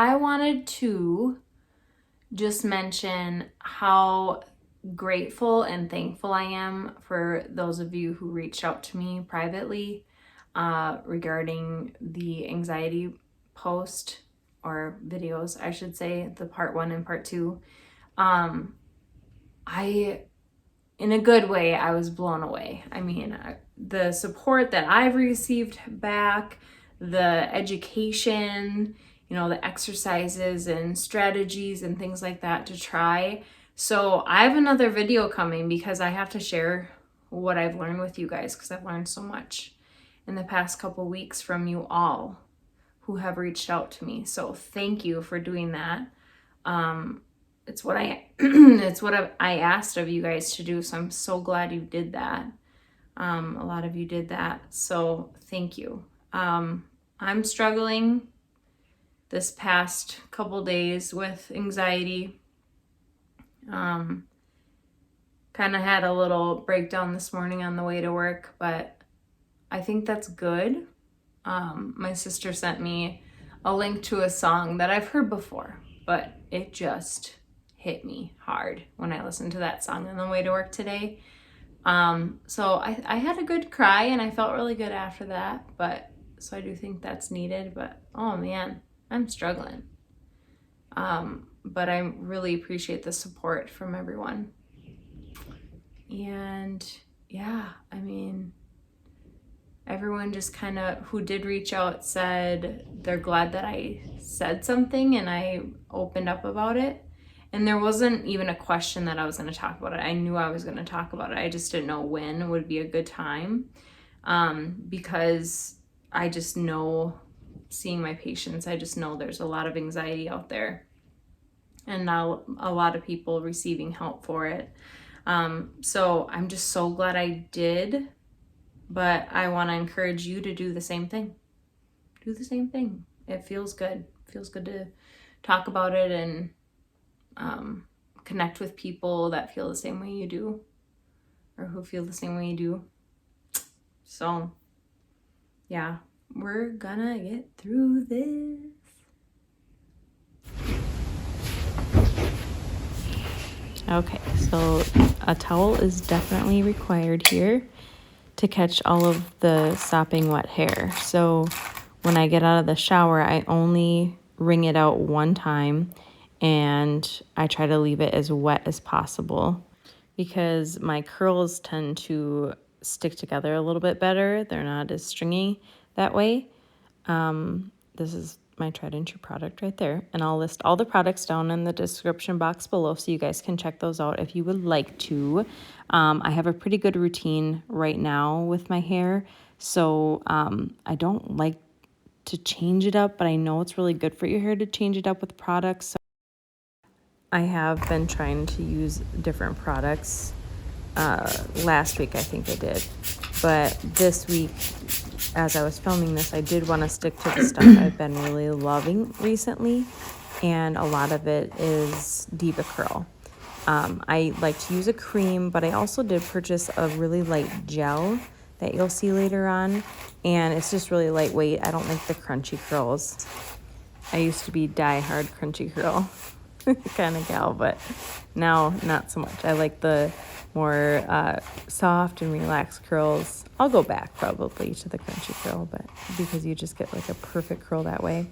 I wanted to just mention how grateful and thankful I am for those of you who reached out to me privately regarding the anxiety post or videos, I should say, the part 1 and part 2. In a good way, I was blown away. I mean, the support that I've received back, the education, the exercises and strategies and things like that to try. So I have another video coming because I have to share what I've learned with you guys, because I've learned so much in the past couple weeks from you all who have reached out to me. So thank you for doing that. It's what I asked of you guys to do, so I'm so glad you did that. A lot of you did that, so thank you. I'm struggling this past couple days with anxiety. Kind of had a little breakdown this morning on the way to work, but I think that's good. My sister sent me a link to a song that I've heard before, but it just hit me hard when I listened to that song on the way to work today. So I had a good cry and I felt really good after that, so I do think that's needed, but oh man, I'm struggling. But I really appreciate the support from everyone. And yeah, I mean, everyone just kind of who did reach out said they're glad that I said something and I opened up about it. And there wasn't even a question that I was going to talk about it. I knew I was going to talk about it. I just didn't know when would be a good time, because I just know, seeing my patients, I just know there's a lot of anxiety out there and now a lot of people receiving help for it. So I'm just so glad I did, but I want to encourage you to do the same thing. Do the same thing. It feels good. It feels good to talk about it and connect with people that feel the same way you do, or who feel the same way you do. So yeah, we're gonna get through this. Okay, so a towel is definitely required here to catch all of the sopping wet hair. So when I get out of the shower, I only wring it out one time, and I try to leave it as wet as possible because my curls tend to stick together a little bit better. They're not as stringy that way. This is my tried and true product right there. And I'll list all the products down in the description box below so you guys can check those out if you would like to. I have a pretty good routine right now with my hair. So I don't like to change it up, but I know it's really good for your hair to change it up with products. So I have been trying to use different products. Last week I think I did, but this week, as I was filming this, I did want to stick to the stuff I've been really loving recently, and a lot of it is Diva Curl. I like to use a cream, but I also did purchase a really light gel that you'll see later on, and it's just really lightweight. I don't like the crunchy curls. I used to be die-hard crunchy curl kind of gal, but now not so much. I like the more soft and relaxed curls. I'll go back probably to the crunchy curl, but because you just get like a perfect curl that way.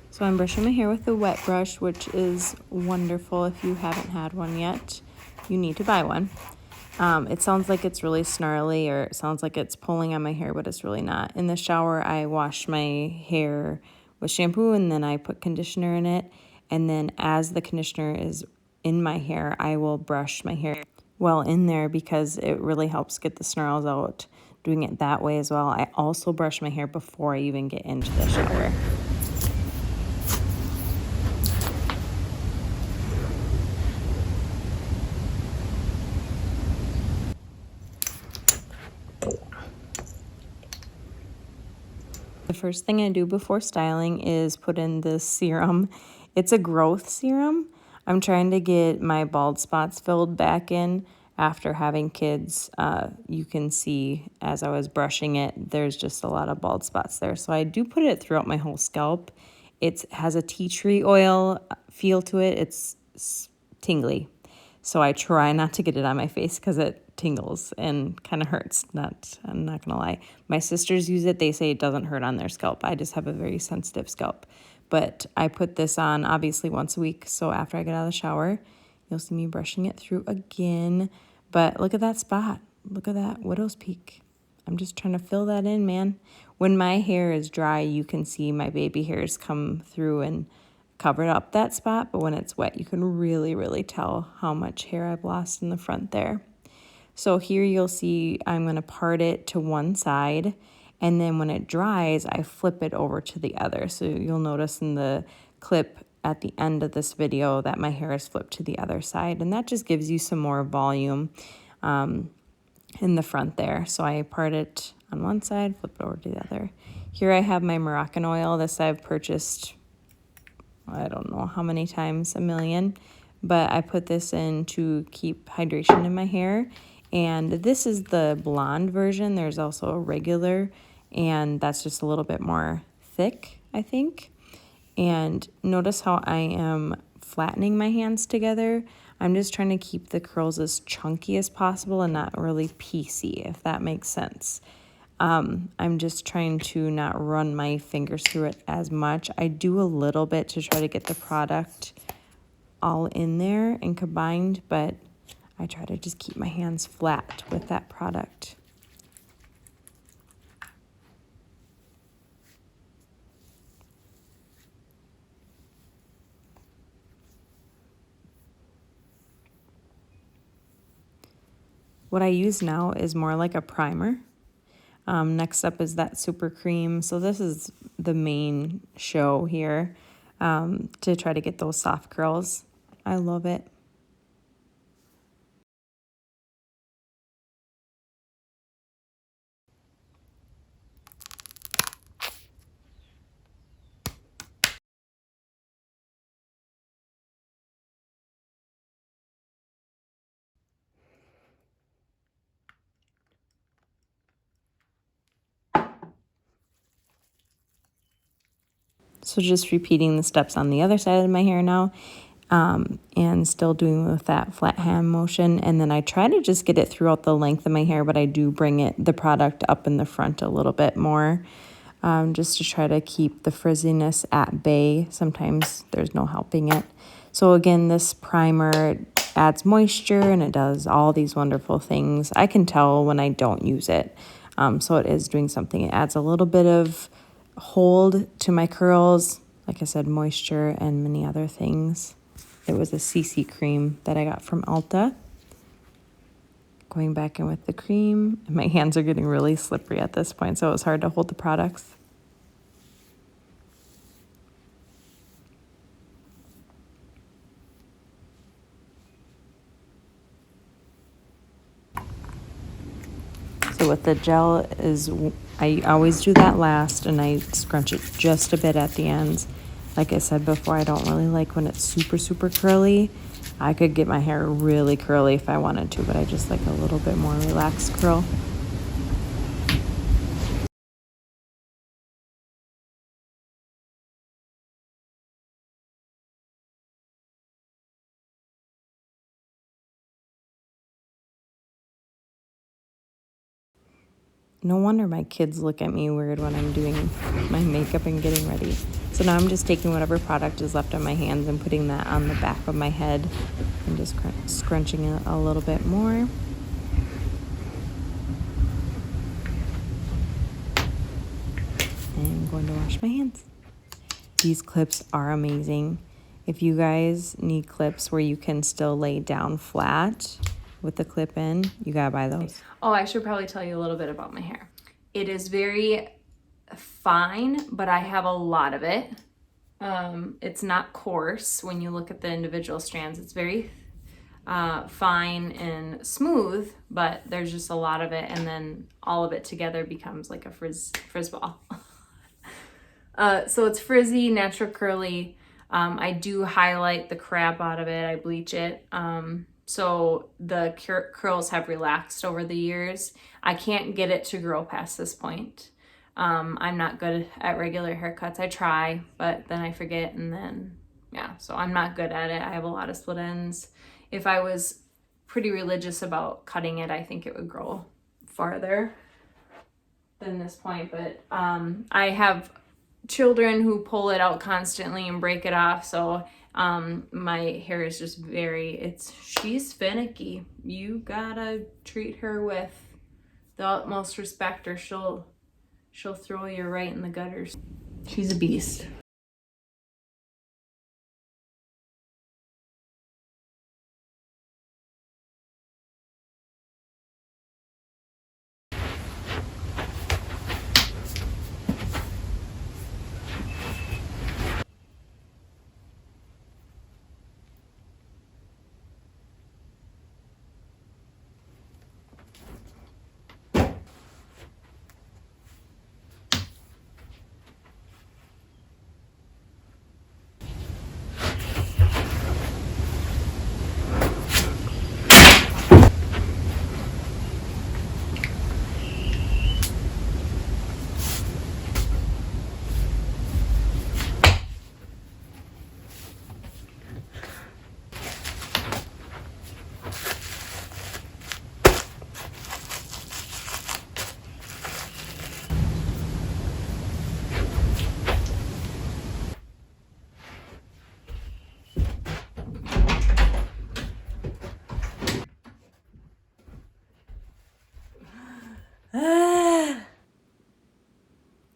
So I'm brushing my hair with the wet brush, which is wonderful. If you haven't had one yet, you need to buy one. It sounds like it's really snarly, or it sounds like it's pulling on my hair, but it's really not. In the shower, I wash my hair with shampoo and then I put conditioner in it. And then as the conditioner is in my hair, I will brush my hair well in there because it really helps get the snarls out doing it that way as well. I also brush my hair before I even get into the shower. The first thing I do before styling is put in this serum. It's a growth serum. I'm trying to get my bald spots filled back in after having kids. You can see as I was brushing it, there's just a lot of bald spots there. So I do put it throughout my whole scalp, It has a tea tree oil feel to it. It's tingly. So I try not to get it on my face because it tingles and kind of hurts. I'm not going to lie. My sisters use it. They say it doesn't hurt on their scalp. I just have a very sensitive scalp. But I put this on obviously once a week. So after I get out of the shower, you'll see me brushing it through again. But look at that spot. Look at that widow's peak. I'm just trying to fill that in, man. When my hair is dry, you can see my baby hairs come through and cover up that spot. But when it's wet, you can really, really tell how much hair I've lost in the front there. So here you'll see I'm going to part it to one side. And then when it dries, I flip it over to the other. So you'll notice in the clip at the end of this video that my hair is flipped to the other side. And that just gives you some more volume in the front there. So I part it on one side, flip it over to the other. Here I have my Moroccan oil. This I've purchased, I don't know how many times, a million. But I put this in to keep hydration in my hair. And this is the blonde version. There's also a regular, and that's just a little bit more thick, I think. And notice how I am flattening my hands together. I'm just trying to keep the curls as chunky as possible and not really piecey, if that makes sense. I'm just trying to not run my fingers through it as much. I do a little bit to try to get the product all in there and combined, but I try to just keep my hands flat with that product. What I use now is more like a primer. Next up is that super cream. So this is the main show here to try to get those soft curls. I love it. So just repeating the steps on the other side of my hair now, and still doing with that flat hand motion. And then I try to just get it throughout the length of my hair, but I do bring the product up in the front a little bit more, just to try to keep the frizziness at bay. Sometimes there's no helping it. So again, this primer adds moisture and it does all these wonderful things. I can tell when I don't use it. So it is doing something. It adds a little bit of hold to my curls, like I said, moisture and many other things. It was a CC cream that I got from Ulta. Going back in with the cream. My hands are getting really slippery at this point, so it was hard to hold the products. So with the gel I always do that last, and I scrunch it just a bit at the ends. Like I said before, I don't really like when it's super, super curly. I could get my hair really curly if I wanted to, but I just like a little bit more relaxed curl. No wonder my kids look at me weird when I'm doing my makeup and getting ready. So now I'm just taking whatever product is left on my hands and putting that on the back of my head and just scrunching it a little bit more. And I'm going to wash my hands. These clips are amazing. If you guys need clips where you can still lay down flat with the clip in, you gotta buy those. Oh, I should probably tell you a little bit about my hair. It is very fine, but I have a lot of it. It's not coarse when you look at the individual strands. It's very fine and smooth, but there's just a lot of it, and then all of it together becomes like a frizz ball. So it's frizzy, natural curly. I do highlight the crap out of it. I bleach it. So the curls have relaxed over the years. I can't get it to grow past this point. I'm not good at regular haircuts. I try, but then I forget, and then, yeah, so I'm not good at it. I have a lot of split ends. If I was pretty religious about cutting it, I think it would grow farther than this point, but I have children who pull it out constantly and break it off, so my hair is just she's finicky. You gotta treat her with the utmost respect, or she'll throw you right in the gutters. She's a beast.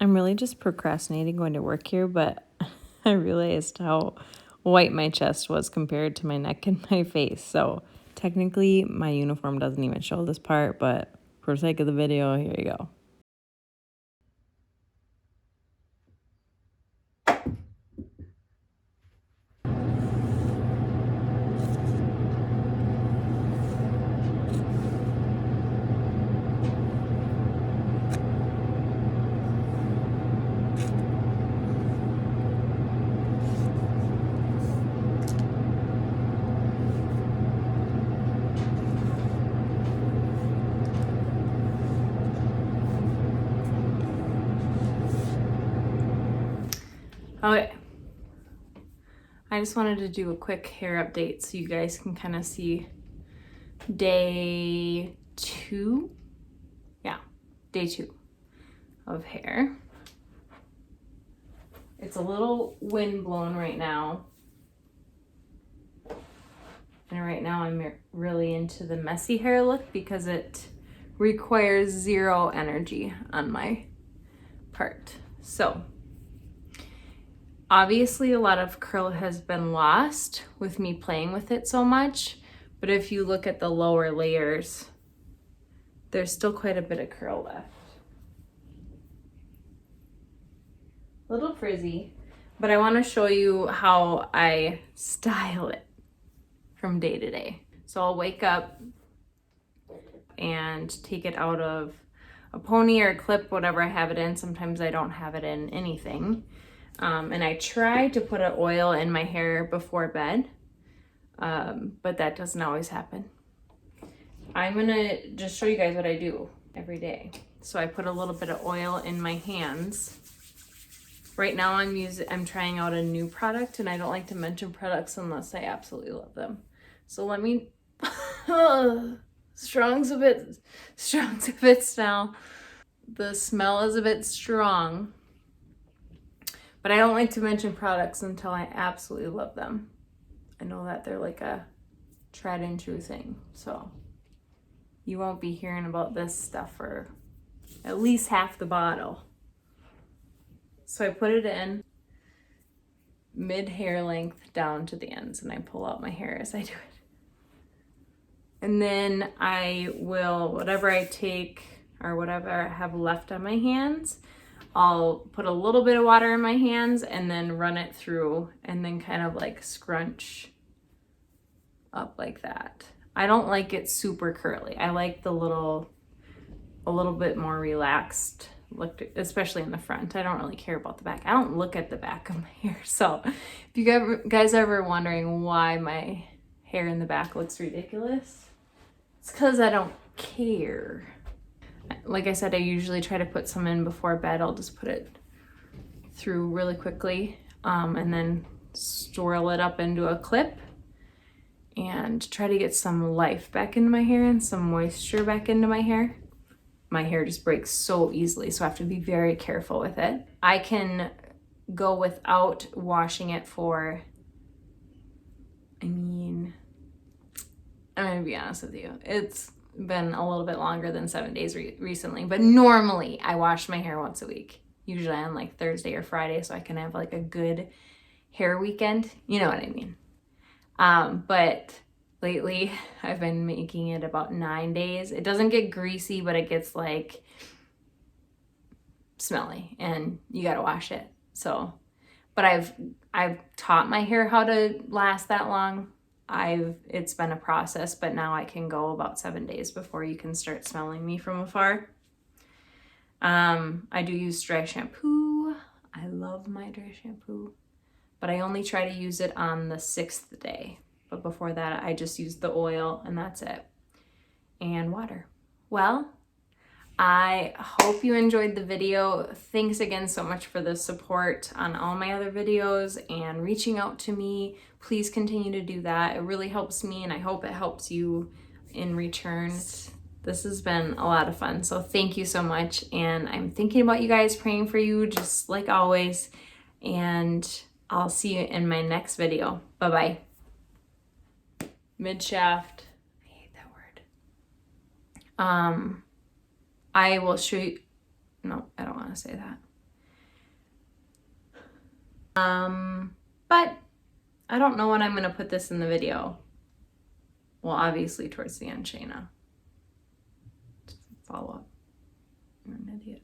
I'm really just procrastinating going to work here, but I realized how white my chest was compared to my neck and my face. So technically my uniform doesn't even show this part, but for the sake of the video, here you go. Okay. I just wanted to do a quick hair update so you guys can kind of see day 2. Yeah, day 2 of hair. It's a little wind blown right now. And right now I'm really into the messy hair look because it requires 0 energy on my part. So obviously a lot of curl has been lost with me playing with it so much, but if you look at the lower layers, there's still quite a bit of curl left. A little frizzy, but I want to show you how I style it from day to day. So I'll wake up and take it out of a pony or a clip, whatever I have it in. Sometimes I don't have it in anything. And I try to put an oil in my hair before bed, but that doesn't always happen. I'm gonna just show you guys what I do every day. So I put a little bit of oil in my hands. Right now I'm trying out a new product, and I don't like to mention products unless I absolutely love them. So let me, strong's a bit smell. The smell is a bit strong, but I don't like to mention products until I absolutely love them. I know that they're like a tried and true thing. So you won't be hearing about this stuff for at least half the bottle. So I put it in mid hair length down to the ends, and I pull out my hair as I do it. And then I will, whatever I take or whatever I have left on my hands, I'll put a little bit of water in my hands and then run it through, and then kind of like scrunch up like that. I don't like it super curly. I like a little bit more relaxed look, especially in the front. I don't really care about the back. I don't look at the back of my hair. So if you guys ever wondering why my hair in the back looks ridiculous, it's because I don't care. Like I said, I usually try to put some in before bed. I'll just put it through really quickly and then swirl it up into a clip and try to get some life back into my hair and some moisture back into my hair. My hair just breaks so easily, so I have to be very careful with it. I can go without washing it for, I'm gonna be honest with you, it's been a little bit longer than 7 days recently, but normally I wash my hair once a week, usually on like Thursday or Friday, so I can have like a good hair weekend. You know what I mean? But lately I've been making it about 9 days. It doesn't get greasy, but it gets like smelly and you gotta wash it. So, but I've taught my hair how to last that long. It's been a process, but now I can go about 7 days before you can start smelling me from afar. I do use dry shampoo. I love my dry shampoo, but I only try to use it on the 6th day. But before that, I just use the oil and that's it. And water. Well, I hope you enjoyed the video. Thanks again so much for the support on all my other videos and reaching out to me. Please continue to do that. It really helps me and I hope it helps you in return. This has been a lot of fun. So thank you so much. And I'm thinking about you guys, praying for you just like always. And I'll see you in my next video. Bye-bye. Mid-shaft. I hate that word. I will show you. No, I don't want to say that. But I don't know when I'm going to put this in the video. Well, obviously towards the end, Shayna. Follow up. You're an idiot.